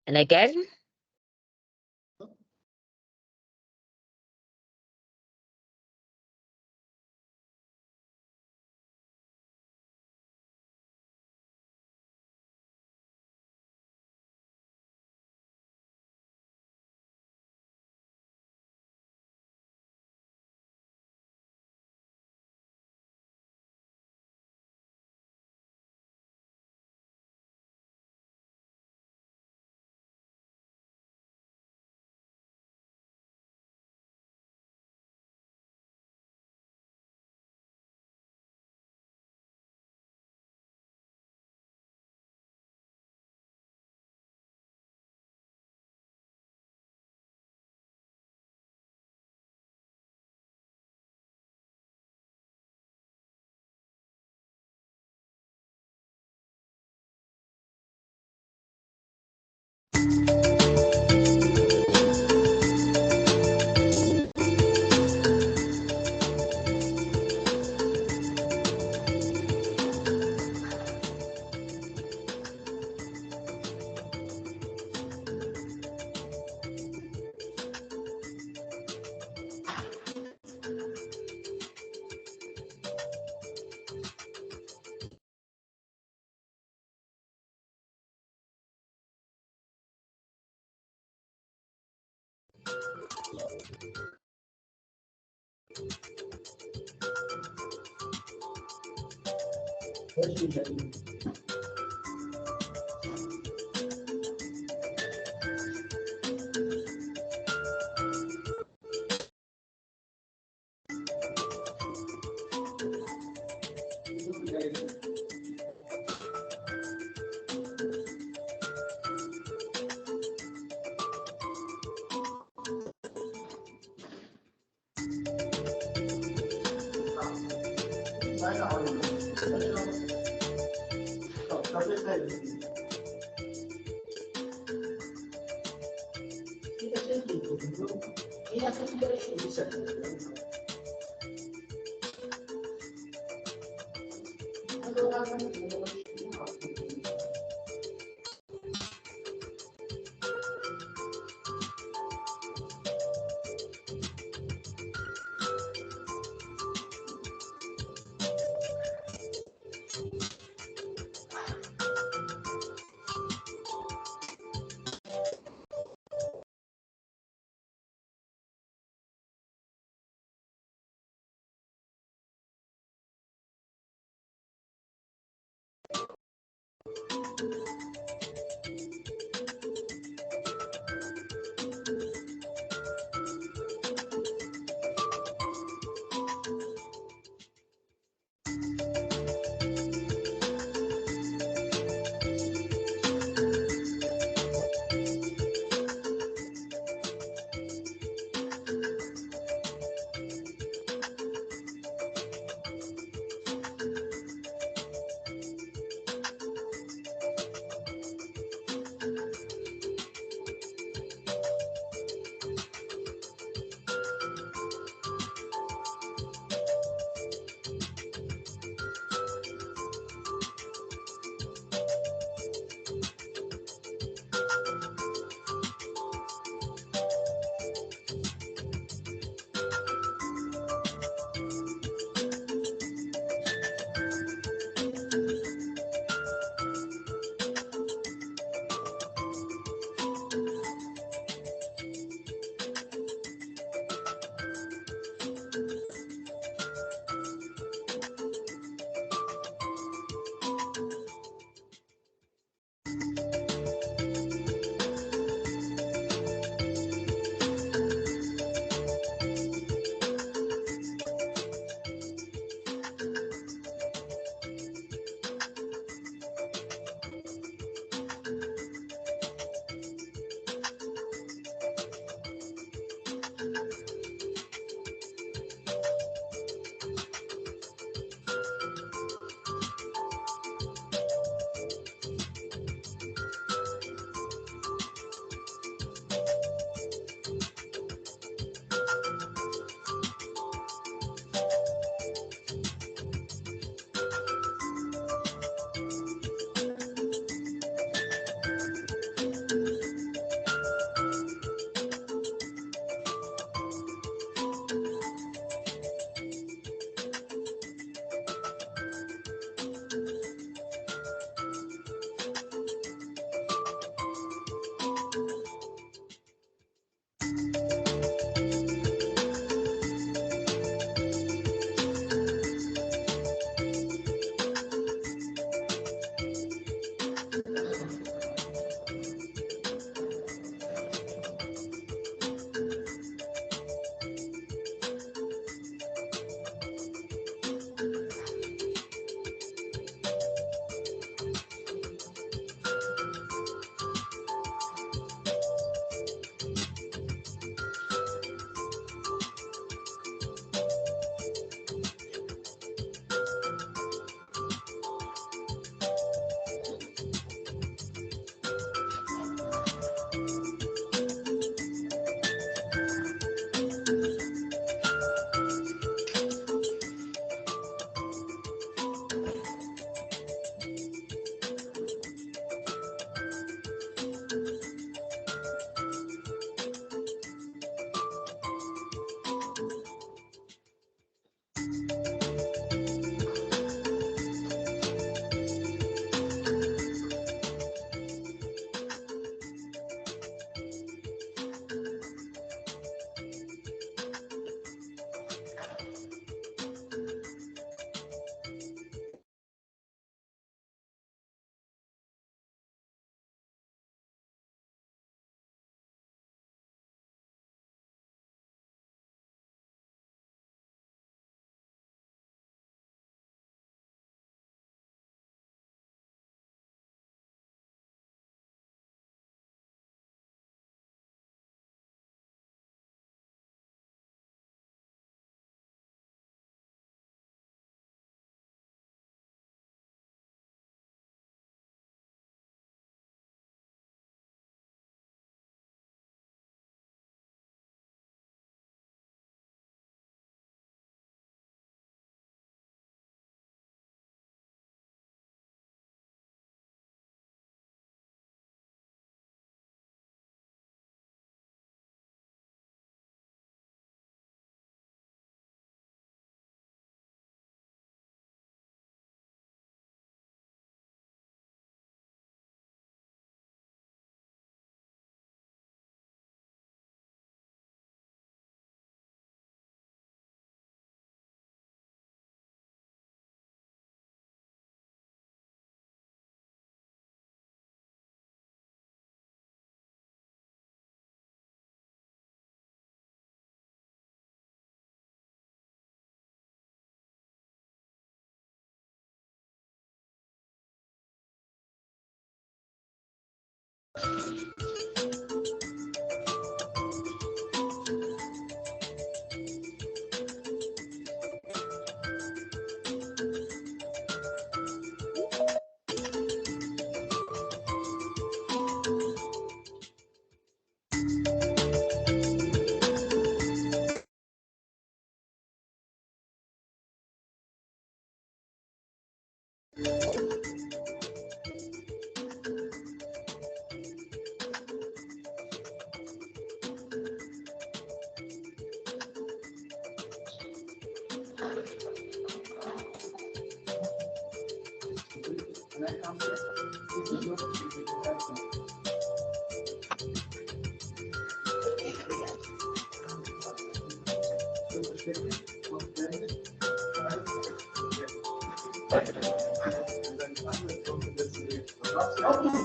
And again,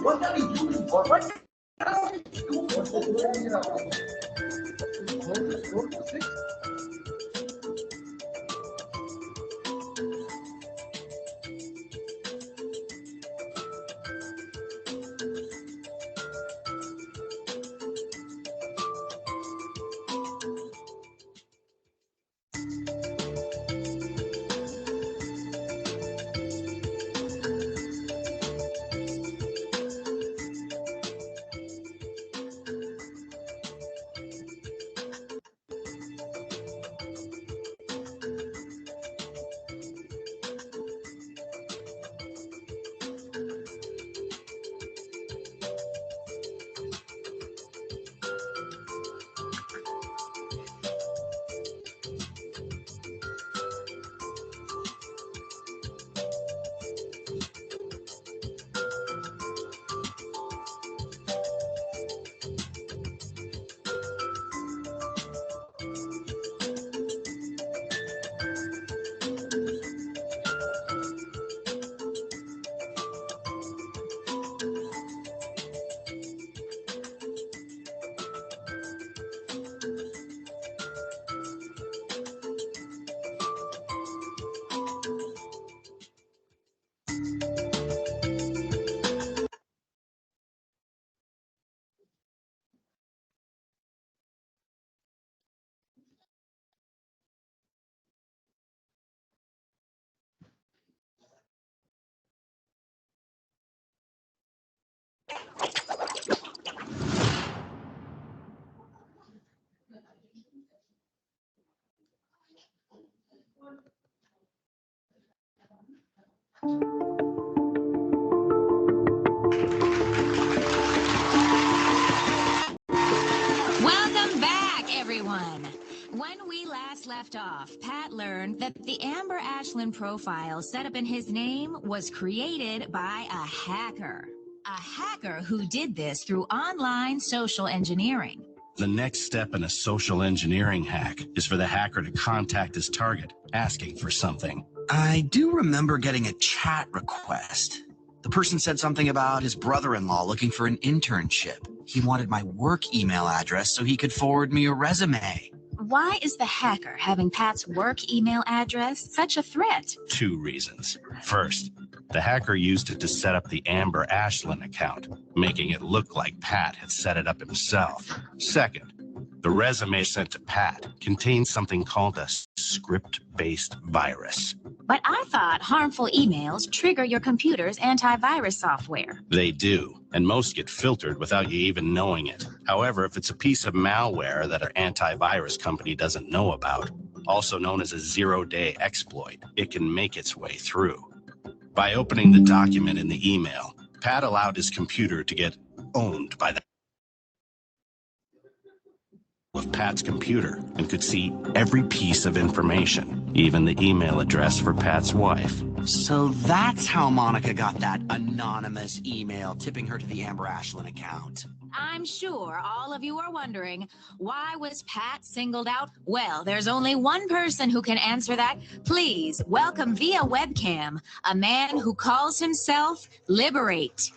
What are you doing? What are you doing? everyone. When we last left off, Pat learned that the Amber Ashland profile set up in his name was created by a hacker. A hacker who did this through online social engineering. The next step in a social engineering hack is for the hacker to contact his target, asking for something. I do remember getting a chat request. The person said something about his brother-in-law looking for an internship. He wanted my work email address so he could forward me a resume. Why is the hacker having Pat's work email address such a threat? 2 reasons. First, the hacker used it to set up the Amber Ashland account, making it look like Pat had set it up himself. Second, the resume sent to Pat contains something called a script-based virus. But I thought harmful emails trigger your computer's antivirus software. They do, and most get filtered without you even knowing it. However, if it's a piece of malware that our antivirus company doesn't know about, also known as a zero-day exploit, it can make its way through. By opening the document in the email, Pat allowed his computer to get owned by the of Pat's computer and could see every piece of information, even the email address for Pat's wife. So that's how Monica got that anonymous email tipping her to the Amber Ashland account. I'm sure all of you are wondering, why was Pat singled out? Well, there's only one person who can answer that. Please welcome via webcam a man who calls himself Liberate.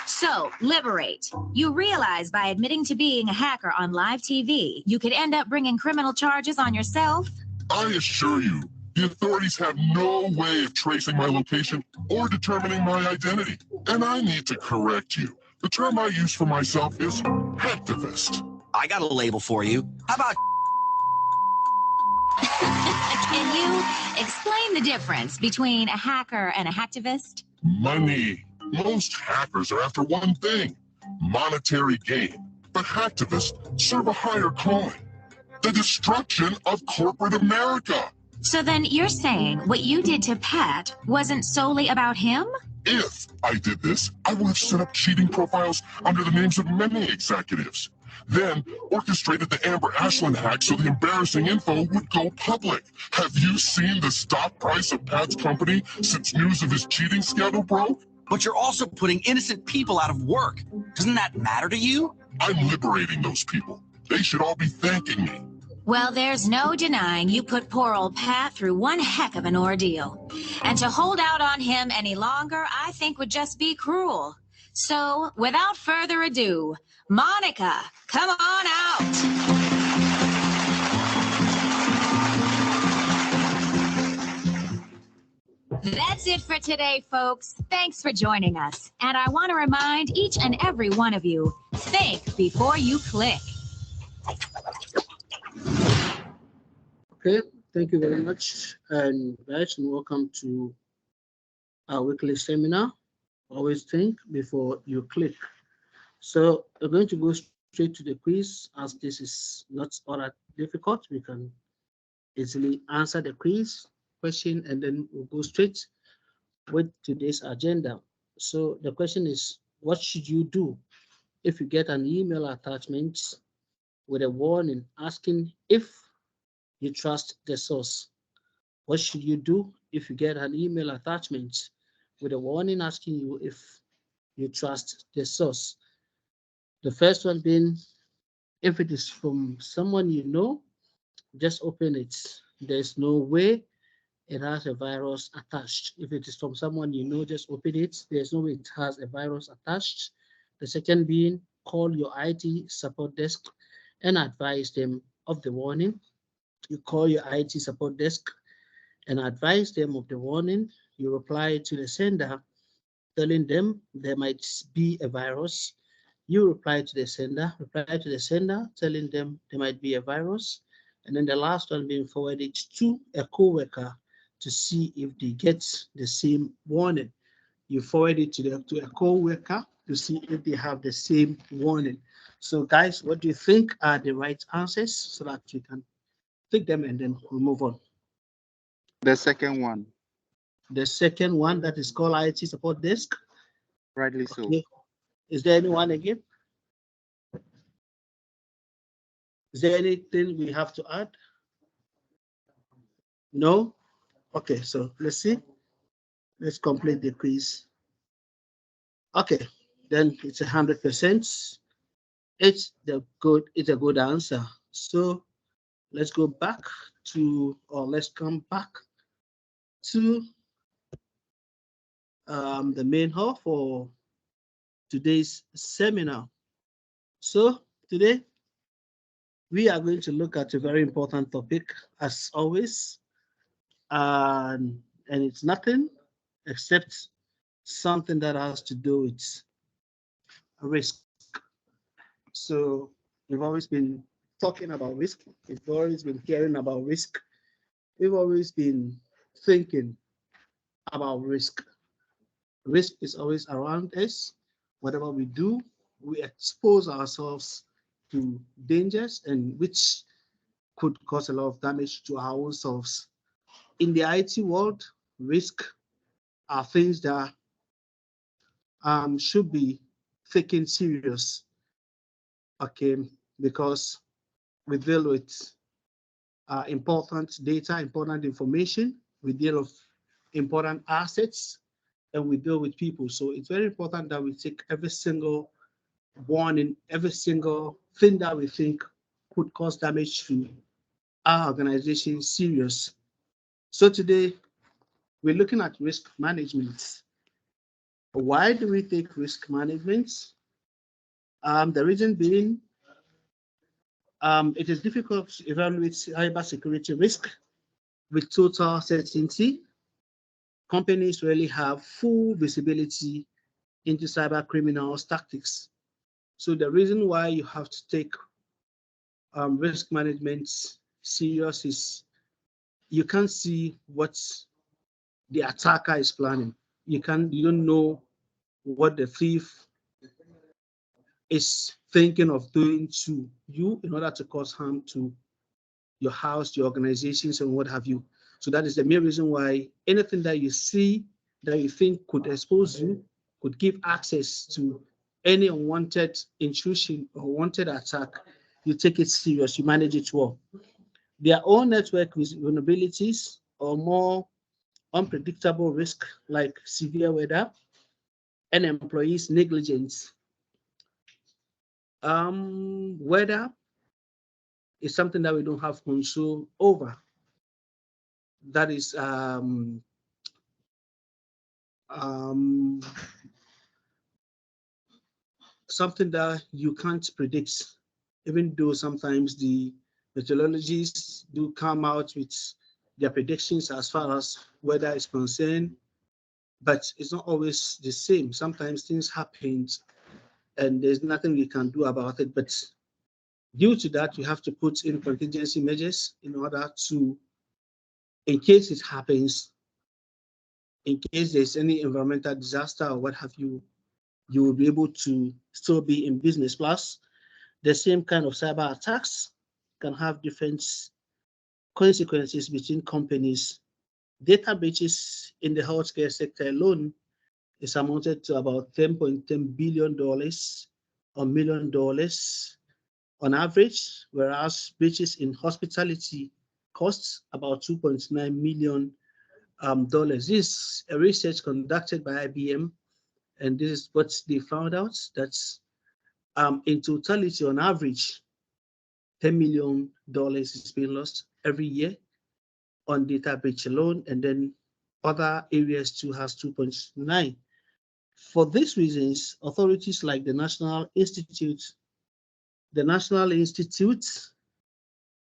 So, Liberate, you realize by admitting to being a hacker on live TV, you could end up bringing criminal charges on yourself? I assure you, the authorities have no way of tracing my location or determining my identity. And I need to correct you. The term I use for myself is hacktivist. I got a label for you. How about Can you explain the difference between a hacker and a hacktivist? Money. Most hackers are after one thing, monetary gain. But hacktivists serve a higher calling, the destruction of corporate America. So then you're saying what you did to Pat wasn't solely about him? If I did this, I would have set up cheating profiles under the names of many executives. Then orchestrated the Amber Ashland hack so the embarrassing info would go public. Have you seen the stock price of Pat's company since news of his cheating scandal broke? But you're also putting innocent people out of work. Doesn't that matter to you? I'm liberating those people. They should all be thanking me. Well, there's no denying you put poor old Pat through one heck of an ordeal. And to hold out on him any longer, I think would just be cruel. So, without further ado, Monica, come on out. That's it for today, folks. Thanks for joining us. And I want to remind each and every one of you, think before you click. Okay, thank you very much, and guys, and welcome to our weekly seminar. Always think before you click. So we're going to go straight to the quiz, as this is not all that difficult. We can easily answer the quiz question, and then we'll go straight with today's agenda. So the question is, what should you do if you get an email attachment with a warning asking if you trust the source? What should you do if you get an email attachment with a warning asking you if you trust the source? The first one being, if it is from someone you know, just open it. There's no way it has a virus attached. If it is from someone you know, just open it. There's no way it has a virus attached. The second being, call your IT support desk and advise them of the warning. You call your IT support desk and advise them of the warning. You reply to the sender telling them there might be a virus. You reply to the sender, telling them there might be a virus. And then the last one being forwarded to a coworker to see if they get the same warning. You forward it to a co-worker to see if they have the same warning. So guys, what do you think are the right answers so that you can take them and then we'll move on? The second one. The second one, that is called IT support desk. Rightly so. Okay. Is there anyone again? Is there anything we have to add? No? Okay, so let's see. Let's complete the quiz. Okay, then it's 100%. It's a good answer. So let's go back to, or let's come back to the main hall for today's seminar. So today we are going to look at a very important topic as always, and it's nothing except something that has to do with risk. So we've always been talking about risk. We've always been hearing about risk. We've always been thinking about risk. Risk is always around us. Whatever we do, we expose ourselves to dangers and which could cause a lot of damage to our own selves. In the IT world, risk are things that should be taken serious, okay, because we deal with important data, important information, we deal with important assets, and we deal with people. So it's very important that we take every single warning, every single thing that we think could cause damage to our organization serious. So today we're looking at risk management. Why do we take risk management? The reason being, it is difficult to evaluate cybersecurity risk with total certainty. Companies rarely have full visibility into cyber criminals' tactics. So the reason why you have to take risk management serious is you can't see what the attacker is planning. You don't know what the thief is thinking of doing to you in order to cause harm to your house, your organizations, and what have you. So that is the main reason why anything that you see that you think could expose you, could give access to any unwanted intrusion or wanted attack, you take it serious, you manage it well. Their own network with vulnerabilities or more unpredictable risk like severe weather and employees' negligence. Weather is something that we don't have control over. That is something that you can't predict, even though sometimes the meteorologists do come out with their predictions as far as weather is concerned, but it's not always the same. Sometimes things happen and there's nothing we can do about it. But due to that, you have to put in contingency measures in order to, in case it happens, in case there's any environmental disaster or what have you, you will be able to still be in business. Plus, the same kind of cyber attacks can have different consequences between companies. Data breaches in the healthcare sector alone is amounted to about $10.10 billion or $1 million on average, whereas breaches in hospitality costs about $2.9 million. This is a research conducted by IBM, and this is what they found out, that in totality, on average, $10 million is being lost every year on data breach alone, and then other areas too has 2.9. For these reasons, authorities like the National Institute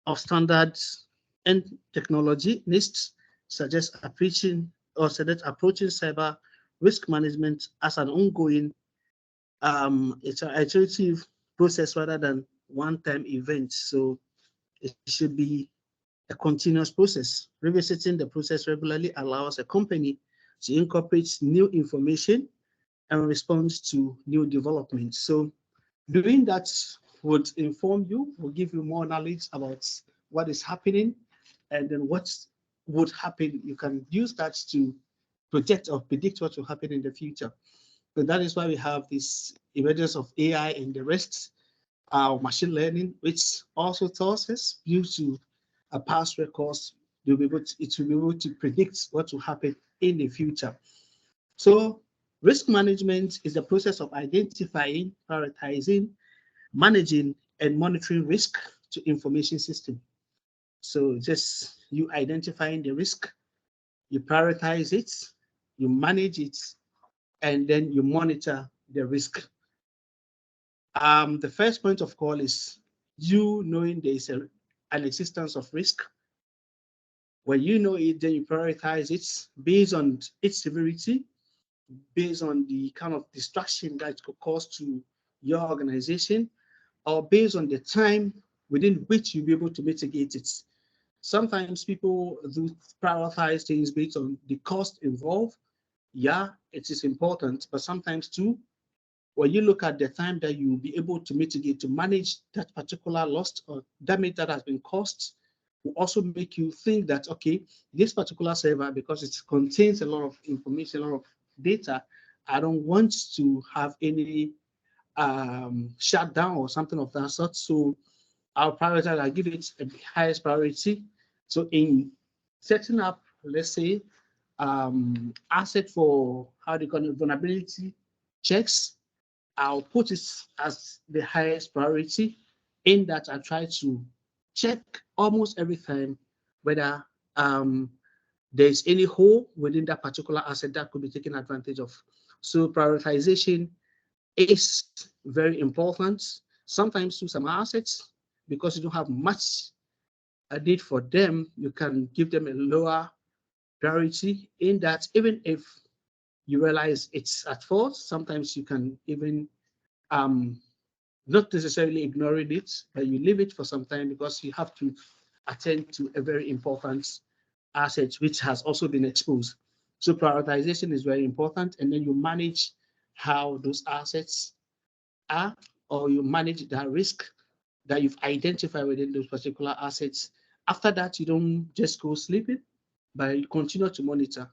of Standards and Technology, NIST, suggest approaching cyber risk management as an ongoing it's an iterative process rather than one-time event. So it should be a continuous process. Revisiting the process regularly allows a company to incorporate new information and respond to new developments. So doing that would inform you, will give you more knowledge about what is happening, and then what would happen. You can use that to project or predict what will happen in the future. So that is why we have this emergence of AI and the rest. our machine learning, which also tells us due to a past records, it will be able to predict what will happen in the future. So risk management is the process of identifying, prioritizing, managing, and monitoring risk to information system. So just you identifying the risk, you prioritize it, you manage it, and then you monitor the risk. The first point of call is you knowing there is an existence of risk. When you know it, then you prioritize it based on its severity, based on the kind of distraction that it could cause to your organization, or based on the time within which you'll be able to mitigate it. Sometimes people do prioritize things based on the cost involved. Yeah, it is important, but sometimes too, when you look at the time that you'll be able to mitigate, to manage that particular loss or damage that has been caused, will also make you think that, okay, this particular server, because it contains a lot of information, a lot of data, I don't want to have any shutdown or something of that sort. So I'll prioritize, I'll give it the highest priority. So in setting up, let's say, asset for how they call it, vulnerability checks, I'll put it as the highest priority in that I try to check almost every time whether there's any hole within that particular asset that could be taken advantage of. So prioritization is very important. Sometimes to some assets, because you don't have much need for them, you can give them a lower priority in that even if you realize it's at fault, sometimes you can even not necessarily ignoring it, but you leave it for some time because you have to attend to a very important asset which has also been exposed. So prioritization is very important, and then you manage how those assets are, or you manage that risk that you've identified within those particular assets. After that, you don't just go sleeping, but you continue to monitor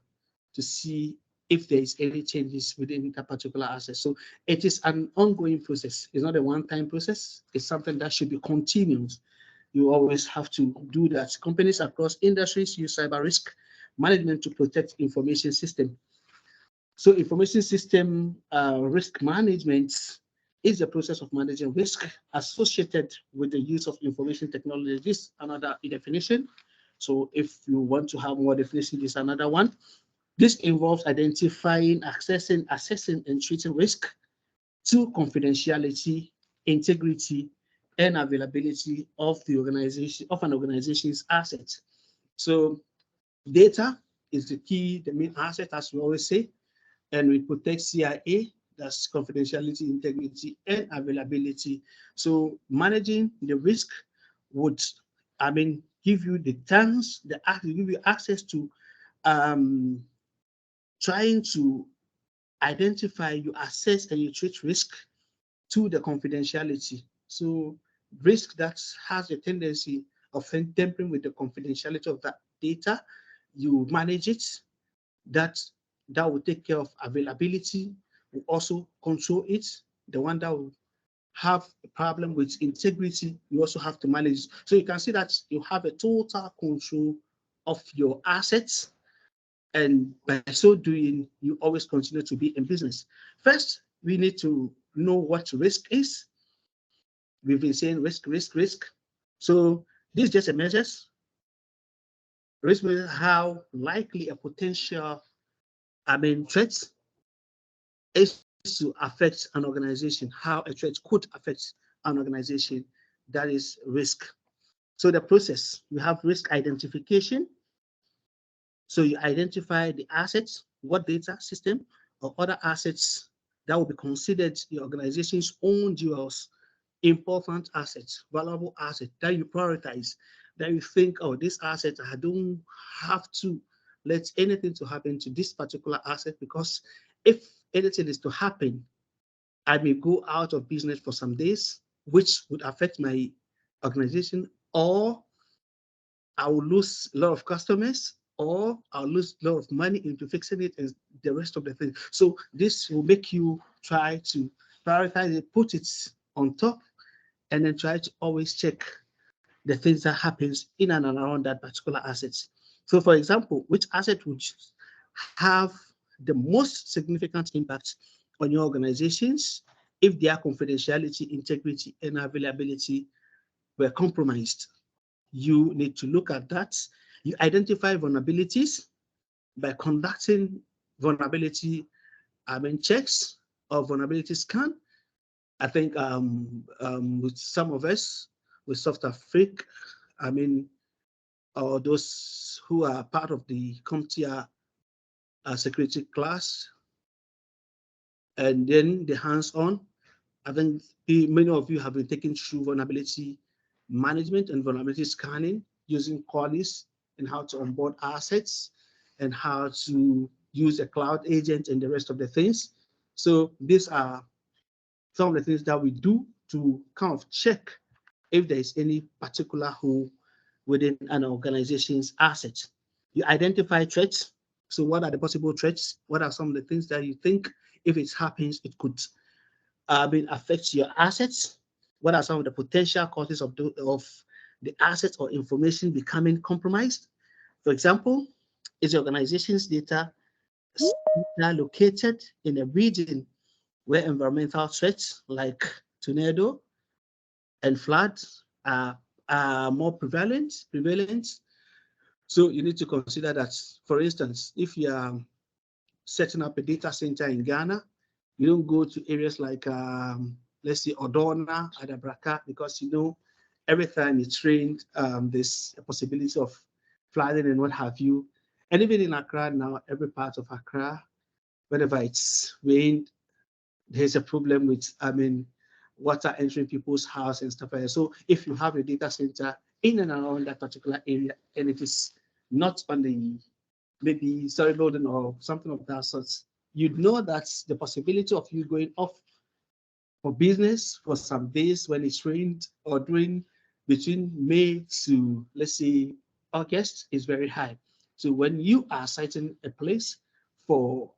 to see if there is any changes within that particular asset. So it is an ongoing process. It's not a one-time process. It's something that should be continuous. You always have to do that. Companies across industries use cyber risk management to protect information system. So information system risk management is the process of managing risk associated with the use of information technology. This is another definition. So if you want to have more definition, this is another one. This involves identifying, accessing, assessing, and treating risk to confidentiality, integrity, and availability of the organization, of an organization's assets. So data is the key, the main asset, as we always say, and we protect CIA, that's confidentiality, integrity, and availability. So managing the risk would, give you the chance, give you access to trying to identify, you assess, and you treat risk to the confidentiality. So risk that has a tendency of tampering with the confidentiality of that data, you manage it. That will take care of availability, will also control it. The one that will have a problem with integrity, you also have to manage. So you can see that you have a total control of your assets, and by so doing, you always continue to be in business. First, we need to know what risk is. We've been saying risk, risk, risk. So this is just a measures. Risk measures how likely a potential threat is to affect an organization, how a threat could affect an organization. That is risk. So the process, you have risk identification. So you identify the assets, what data system or other assets that will be considered the organization's own jewels, important assets, valuable assets that you prioritize, that you think, oh, this asset, I don't have to let anything to happen to this particular asset, because if anything is to happen, I may go out of business for some days, which would affect my organization, or I will lose a lot of customers, or I'll lose a lot of money into fixing it and the rest of the thing. So this will make you try to prioritize it, put it on top, and then try to always check the things that happens in and around that particular asset. So for example, which asset would have the most significant impact on your organizations if their confidentiality, integrity, and availability were compromised? You need to look at that. You identify vulnerabilities by conducting vulnerability checks or vulnerability scan. I think with some of us, with Soft Afrique, or those who are part of the CompTIA security class, and then the hands-on. I think many of you have been taken through vulnerability management and vulnerability scanning using Qualys, and how to onboard assets and how to use a cloud agent and the rest of the things. So these are some of the things that we do to kind of check if there is any particular hole within an organization's assets. You identify threats. So what are the possible threats? What are some of the things that you think if it happens, it could affect your assets? What are some of the potential causes of the assets or information becoming compromised? For example, is the organization's data located in a region where environmental threats like tornado and floods are more prevalent? So you need to consider that, for instance, if you are setting up a data center in Ghana, you don't go to areas like, let's say, Odona, Adabraka, because every time it's rained, there's a possibility of flooding and what have you. And even in Accra now, every part of Accra, whenever it's rained, there's a problem with, water entering people's house and stuff like that. So if you have a data center in and around that particular area, and it is not on the maybe story building or something of that sort, you'd know that's the possibility of you going off for business for some days when it's rained, or during between May to, let's say, August, is very high. So when you are citing a place for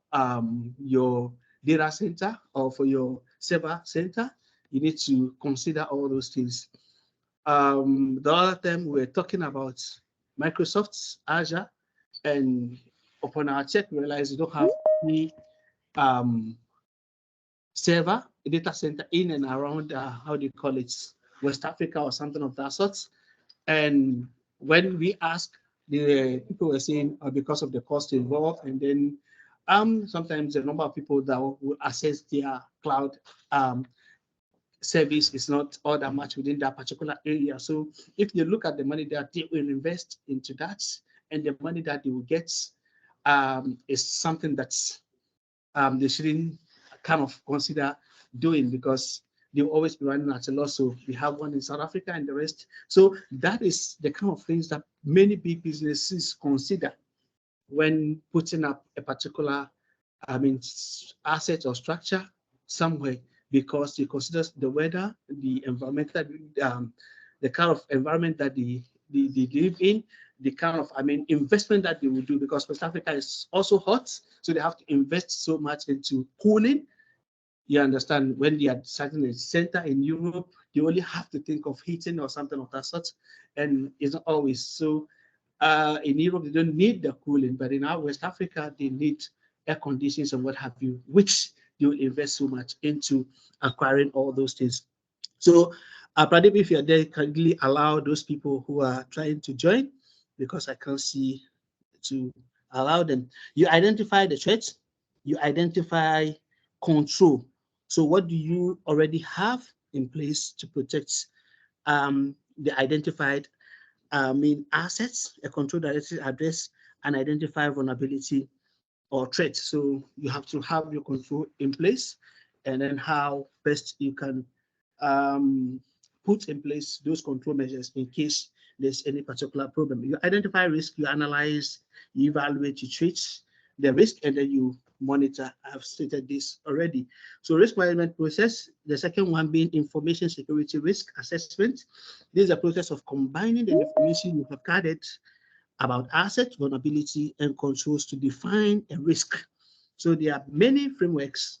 your data center or for your server center, you need to consider all those things. The other time we're talking about Microsoft's Azure, and upon our check, we realized you don't have any server, data center in and around, how do you call it, West Africa or something of that sort. And when we asked, the people were saying because of the cost involved, and then sometimes the number of people that will access their cloud service is not all that much within that particular area. So if you look at the money that they will invest into that, and the money that they will get is something that's they shouldn't kind of consider doing, because they'll always be running at a loss. So we have one in South Africa and the rest. So that is the kind of things that many big businesses consider when putting up a particular asset or structure somewhere, because it considers the weather, the environmental, the kind of environment that they live in, the kind of investment that they will do, because West Africa is also hot, so they have to invest so much into cooling. You understand, when they are starting a center in Europe, you only have to think of heating or something of that sort, and it's not always so. In Europe, they don't need the cooling, but in our West Africa, they need air conditions and what have you, which you will invest so much into acquiring all those things. So, Pradeep, if you're there, kindly allow those people who are trying to join, because I can't see to allow them. You identify the threats, you identify control. So what do you already have in place to protect the identified assets, a control directed address, and identify vulnerability or threat? So you have to have your control in place, and then how best you can put in place those control measures in case there's any particular problem. You identify risk, you analyze, you evaluate, you treat the risk, and then you monitor. I've stated this already. So risk management process, the second one being information security risk assessment. This is a process of combining the information you have gathered about asset, vulnerability, and controls to define a risk. So there are many frameworks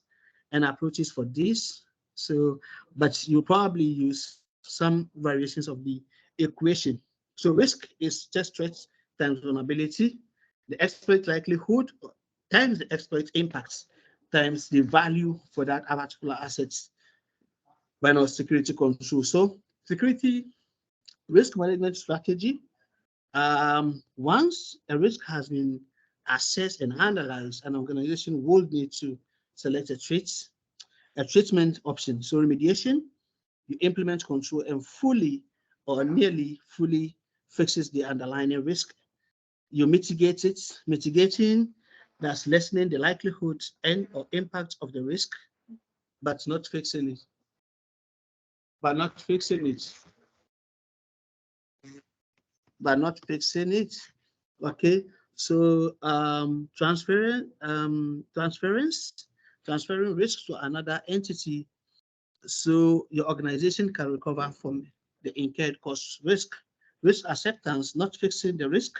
and approaches for this. So, but you probably use some variations of the equation. So risk is just threats times vulnerability, the exploit likelihood times the exploit impacts times the value for that particular assets minus security control. So security risk management strategy. Once a risk has been assessed and analyzed, an organization will need to select a treatment option. So remediation, you implement control and fully or nearly fully fixes the underlying risk. You mitigate it. Mitigating, that's lessening the likelihood and or impact of the risk, but not fixing it. But not fixing it. But not fixing it. Okay. So transferring risk to another entity so your organization can recover from the incurred cost. Risk acceptance, not fixing the risk.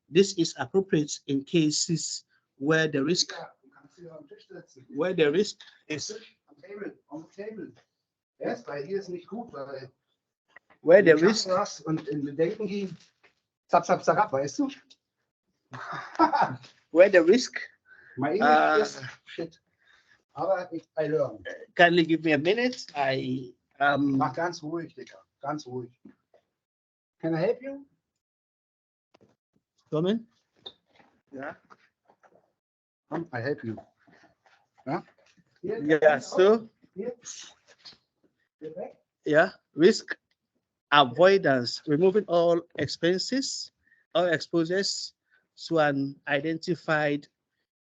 This is appropriate in cases where the risk is Am Table. Erst, weil hier ist nicht gut, weil where the du risk hast und in Bedenken gehen, zap, zap, zap, weißt du? where the risk. My English is shit. Aber I learn. Kindly give me a minute. Mach ganz ruhig, Digga. Ganz ruhig. Can I help you? Comment. Yeah. I help you. Yeah. Yeah. So Hier. Hier weg. yeah, risk avoidance, removing all expenses or exposures to an identified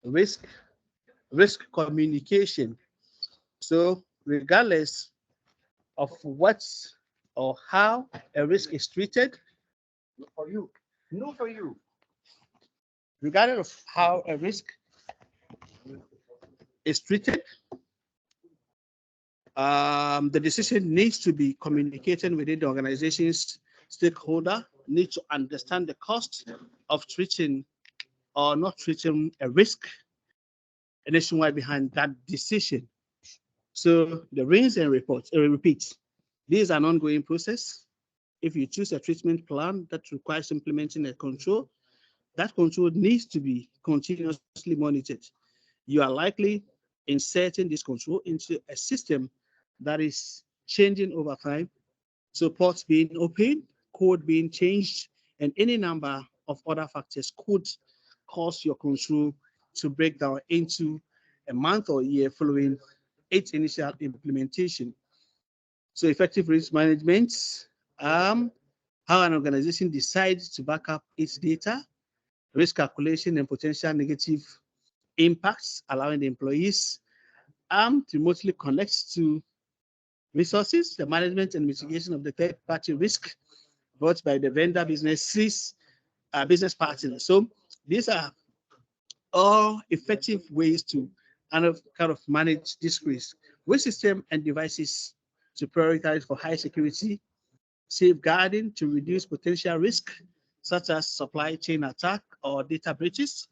risk communication. So regardless of what or how a risk is treated, No for you. No for you. regardless of how a risk is treated, the decision needs to be communicated within the organization's stakeholder, need to understand the cost of treating or not treating a risk nationwide behind that decision. So the rinse and repeat. This is an ongoing process. If you choose a treatment plan that requires implementing a control, that control needs to be continuously monitored. You are likely inserting this control into a system that is changing over time. So ports being open, code being changed, and any number of other factors could cause your control to break down into a month or year following its initial implementation. So effective risk management, how an organization decides to back up its data, risk calculation and potential negative impacts, allowing the employees to remotely connect to resources, the management and mitigation of the third-party risk brought by the vendor business partners. So these are all effective ways to kind of manage this risk. Risk system and devices to prioritize for high security, safeguarding to reduce potential risk, such as supply chain attack or data breaches,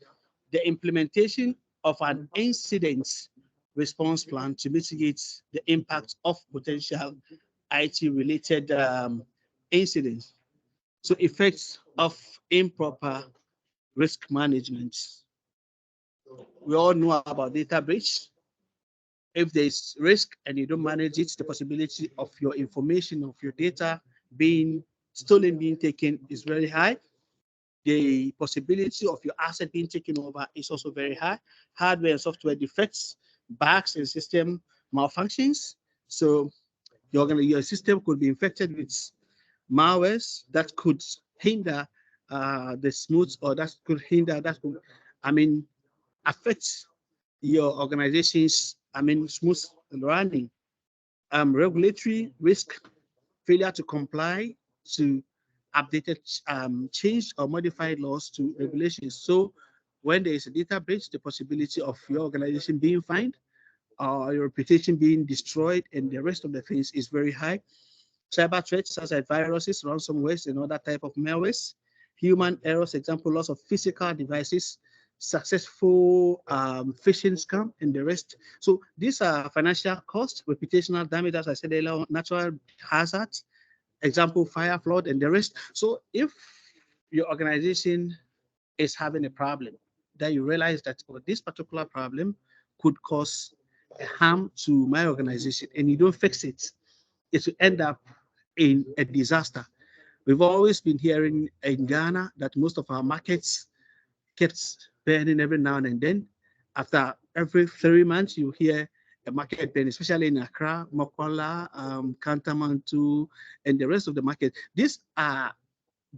the implementation of an incident response plan to mitigate the impact of potential IT-related incidents. So effects of improper risk management. We all know about data breach. If there's risk and you don't manage it, the possibility of your information, of your data being stolen, being taken is very high. The possibility of your asset being taken over is also very high. Hardware and software defects, bugs and system malfunctions. So your system could be infected with malwares that could hinder the smooth, or that could hinder, that could, affect your organization's, smooth running. Regulatory risk, failure to comply to updated, changed or modified laws to regulations. So when there is a data breach, the possibility of your organization being fined or your reputation being destroyed and the rest of the things is very high. Cyber threats such as viruses, ransomware, and other type of malwares. Human errors, example, loss of physical devices, successful phishing scam, and the rest. So these are financial costs, reputational damage, as I said earlier, natural hazards, example, fire, flood, and the rest. So if your organization is having a problem, that you realize that this particular problem could cause a harm to my organization, and you don't fix it, it will end up in a disaster. We've always been hearing in Ghana that most of our markets kept burning every now and then. After every 3 months, you hear a market burn, especially in Accra, Mokola, Kantamantu, and the rest of the market. These are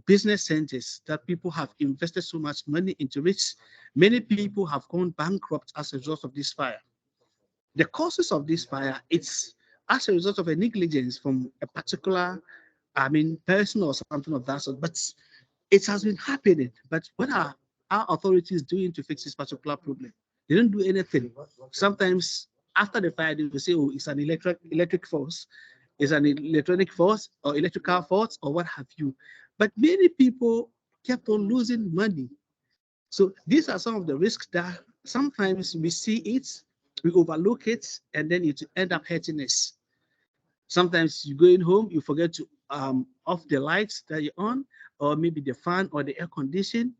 business centers that people have invested so much money into, which many people have gone bankrupt as a result of this fire. The causes of this fire, it's as a result of a negligence from a particular, person or something of that sort. But it has been happening. But what are our authorities doing to fix this particular problem? They don't do anything. Sometimes after the fire, they will say, "Oh, it's an electric force, it's an electronic force, or electrical fault, or what have you." But many people kept on losing money. So these are some of the risks that sometimes we see it, we overlook it, and then it end up hurting us. Sometimes you go in home, you forget to off the lights that you're on, or maybe the fan or the air condition,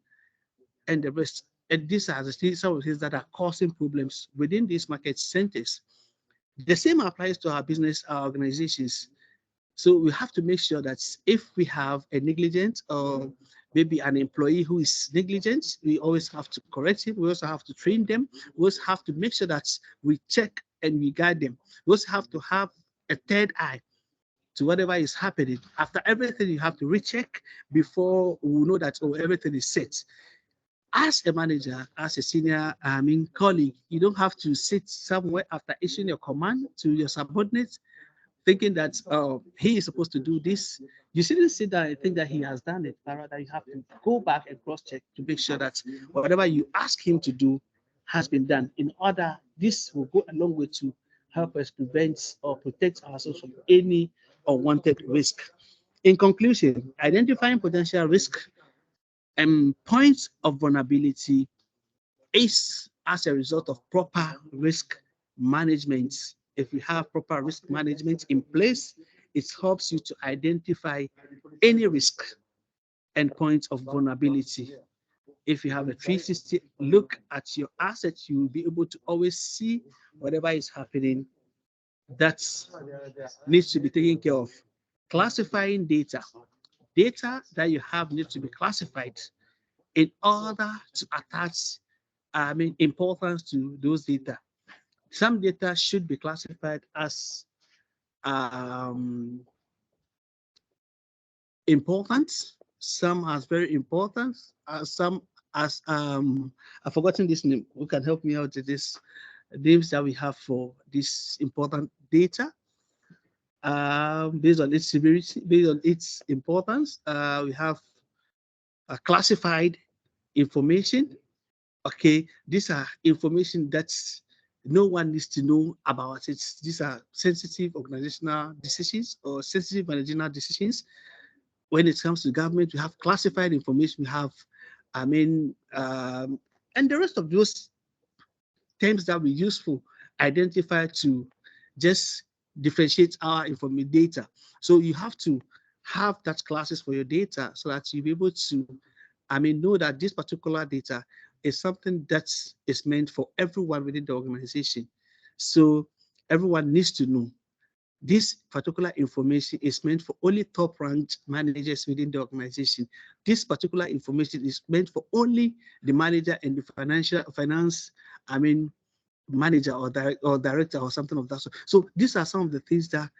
and the rest. And these are some of the things that are causing problems within these market centers. The same applies to our business, our organizations. So we have to make sure that if we have a negligent or maybe an employee who is negligent, we always have to correct him. We also have to train them. We also have to make sure that we check and we guide them. We also have to have a third eye to whatever is happening. After everything, you have to recheck before we know that, oh, everything is set. As a manager, as a senior, colleague, you don't have to sit somewhere after issuing your command to your subordinates thinking that he is supposed to do this. You shouldn't sit there and think that he has done it, but rather you have to go back and cross-check to make sure that whatever you ask him to do has been done. In order, this will go a long way to help us prevent or protect ourselves from any unwanted risk. In conclusion, identifying potential risk and points of vulnerability is as a result of proper risk management. If you have proper risk management in place, it helps you to identify any risk and points of vulnerability. If you have a 360 look at your assets, you will be able to always see whatever is happening that needs to be taken care of. Classifying data. Data that you have needs to be classified in order to attach importance to those data. Some data should be classified as important, some as very important, some as I've forgotten this name. Who can help me out with this names that we have for this important data? Based on its severity, based on its importance, we have classified information. Okay, these are information that's no one needs to know about it. These are sensitive organizational decisions or sensitive managerial decisions. When it comes to government, we have classified information. We have, and the rest of those terms that we use for identify to just differentiate our information data. So you have to have that classes for your data so that you'll be able to, know that this particular data is something that is meant for everyone within the organization. So everyone needs to know this particular information is meant for only top ranked managers within the organization. This particular information is meant for only the manager and the finance, manager or director or something of that sort. So these are some of the things that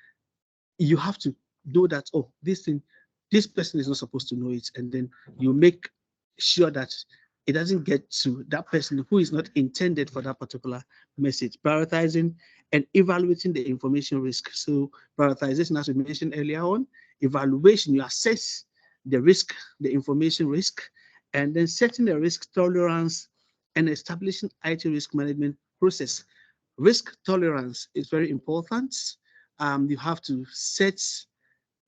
you have to know that, oh, this person is not supposed to know it. And then you make sure that it doesn't get to that person who is not intended for that particular message. Prioritizing and evaluating the information risk. So prioritization, as we mentioned earlier on, evaluation, you assess the risk, the information risk, and then setting the risk tolerance and establishing IT risk management process. Risk tolerance is very important. You have to set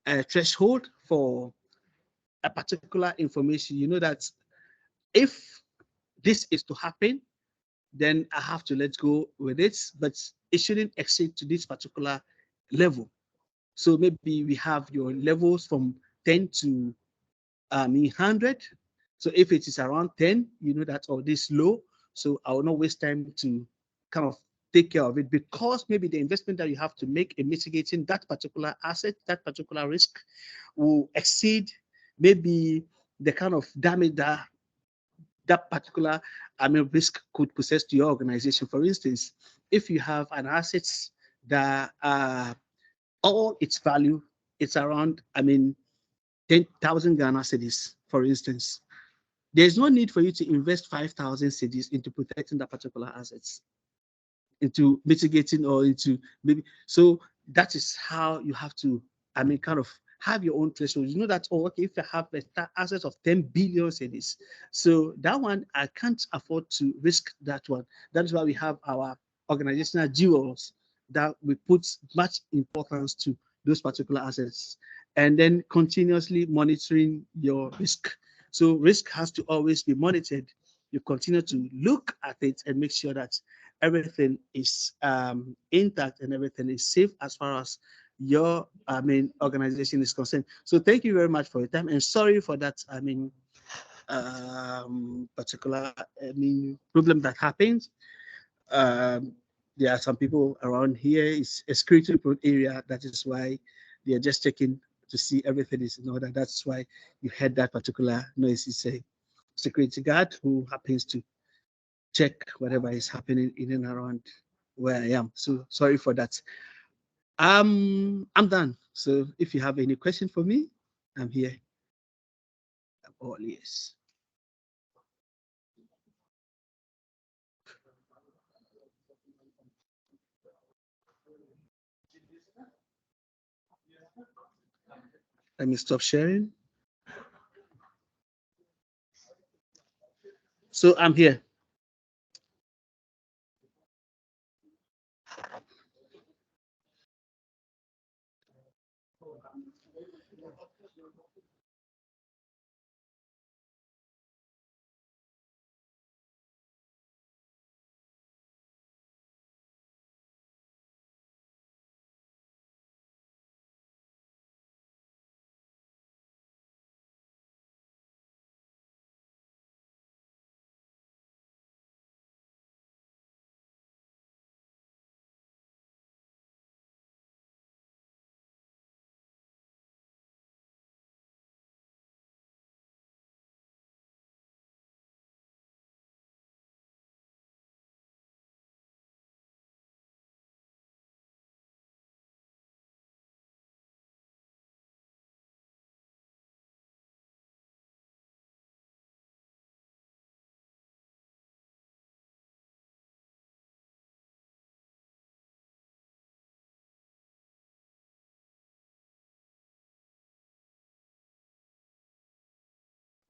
a threshold for a particular information. You know that if this is to happen, then I have to let go with it, but it shouldn't exceed to this particular level. So maybe we have your levels from 10 to 100. So if it is around 10, you know that, oh, this low. So I will not waste time to kind of take care of it, because maybe the investment that you have to make in mitigating that particular asset, that particular risk, will exceed maybe the kind of damage that that particular risk could possess to your organization. For instance, if you have an asset that all its value, it's around 10,000 Ghana cedis, for instance, there's no need for you to invest 5,000 cedis into protecting that particular assets, into mitigating, or into maybe. So that is how you have to, kind of have your own threshold. You know that, oh, okay, if I have assets of 10 billion cedis, so that one, I can't afford to risk that one. That is why we have our organizational jewels that we put much importance to those particular assets, and then continuously monitoring your risk. So risk has to always be monitored. You continue to look at it and make sure that everything is intact and everything is safe as far as your organization is concerned. So thank you very much for your time, and sorry for that particular problem that happened. There are some people around here. It's a security area. That is why they are just checking to see everything is in order. That's why you heard that particular noise. It's a security guard who happens to check whatever is happening in and around where I am. So sorry for that. I'm done. So if you have any question for me, I'm here. I'm all ears. Let me stop sharing. So I'm here.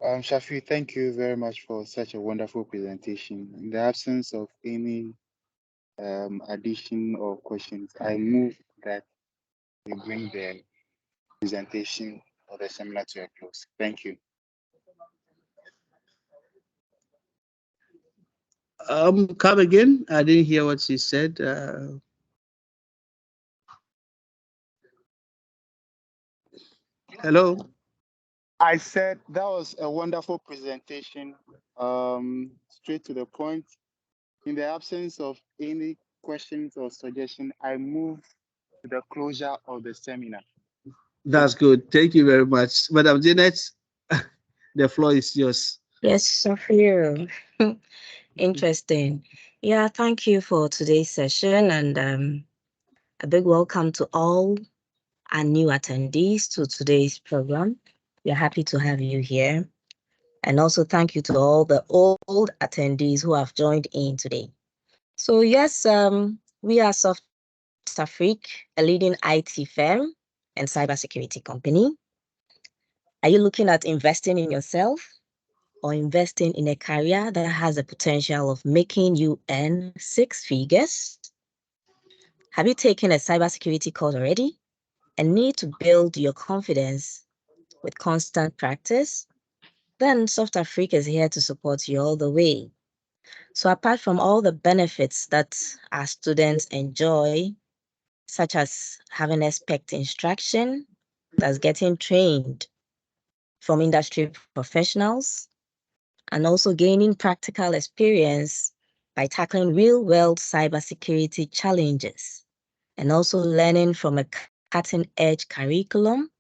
Shafi, thank you very much for such a wonderful presentation. In the absence of any addition or questions, I move that we bring the presentation or the seminar to a close. Thank you. Come again. I didn't hear what she said. Hello. I said that was a wonderful presentation, straight to the point. In the absence of any questions or suggestion, I move to the closure of the seminar. That's good. Thank you very much. Madam Janet, the floor is yours. Yes, Sophia. Interesting. Yeah, thank you for today's session, and a big welcome to all our new attendees to today's program. We're happy to have you here. And also thank you to all the old attendees who have joined in today. So yes, we are Softaafrique, a leading IT firm and cybersecurity company. Are you looking at investing in yourself or investing in a career that has the potential of making you earn 6 figures? Have you taken a cybersecurity course already and need to build your confidence with constant practice? Then Softaafrique is here to support you all the way. So apart from all the benefits that our students enjoy such as having expert instruction, that's getting trained from industry professionals, and also gaining practical experience by tackling real-world cybersecurity challenges, and also learning from a cutting-edge curriculum.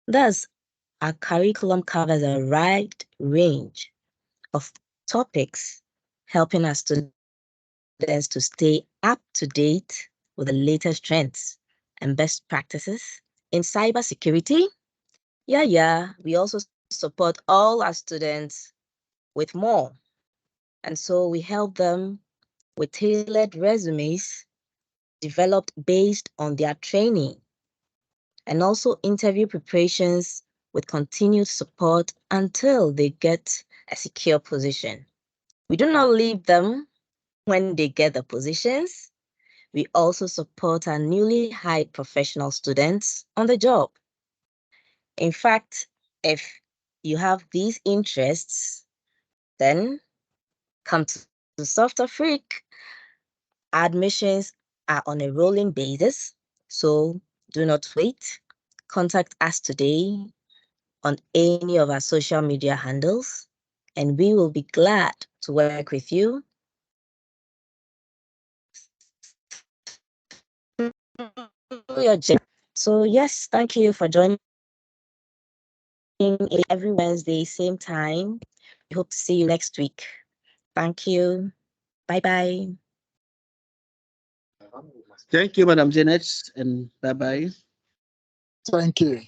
Thus, our curriculum covers a wide range of topics, helping us students to stay up to date with the latest trends and best practices in cybersecurity. We also support all our students with more. And so we help them with tailored resumes developed based on their training, and also interview preparations with continued support until they get a secure position. We do not leave them when they get the positions. We also support our newly hired professional students on the job. In fact, if you have these interests, then come to Software Freak. Admissions are on a rolling basis, so do not wait. Contact us today on any of our social media handles, and we will be glad to work with you. So yes, thank you for joining every Wednesday, same time. We hope to see you next week. Thank you. Bye-bye. Thank you, Madam Janet, and bye-bye. Thank you.